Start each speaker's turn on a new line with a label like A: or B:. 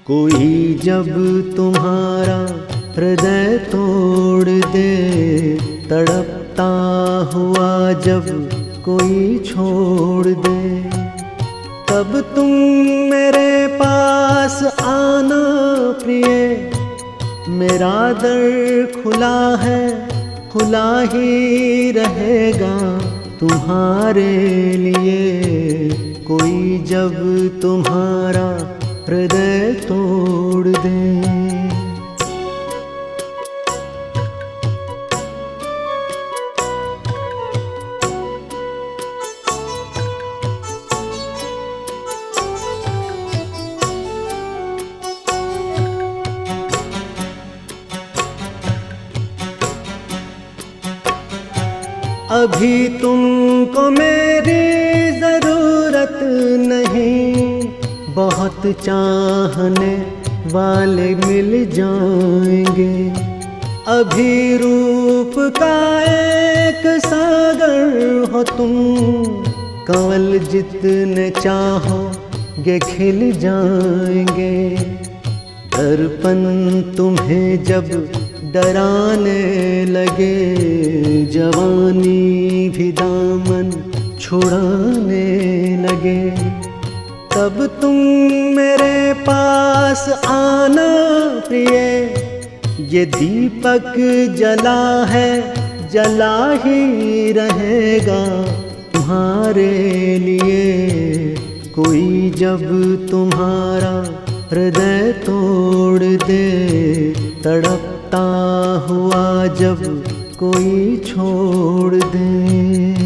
A: कोई जब तुम्हारा हृदय तोड़ दे, तड़पता हुआ जब कोई छोड़ दे, तब तुम मेरे पास आना प्रिय। मेरा दर खुला है, खुला ही रहेगा तुम्हारे लिए। कोई जब तुम्हारा हृदय तोड़ दे। अभी तुमको मेरी जरूरत नहीं, बहुत चाहने वाले मिल जाएंगे। अभी रूप का एक सागर हो तुम, कंवल जितने चाहोगे खिल जाएंगे। दर्पण तुम्हें जब डराने लगे, जवानी भी दामन छुड़ाने लगे, तब तुम मेरे पास आना प्रिय। ये दीपक जला है, जला ही रहेगा तुम्हारे लिए। कोई जब तुम्हारा हृदय तोड़ दे, तड़पता हुआ जब कोई छोड़ दे।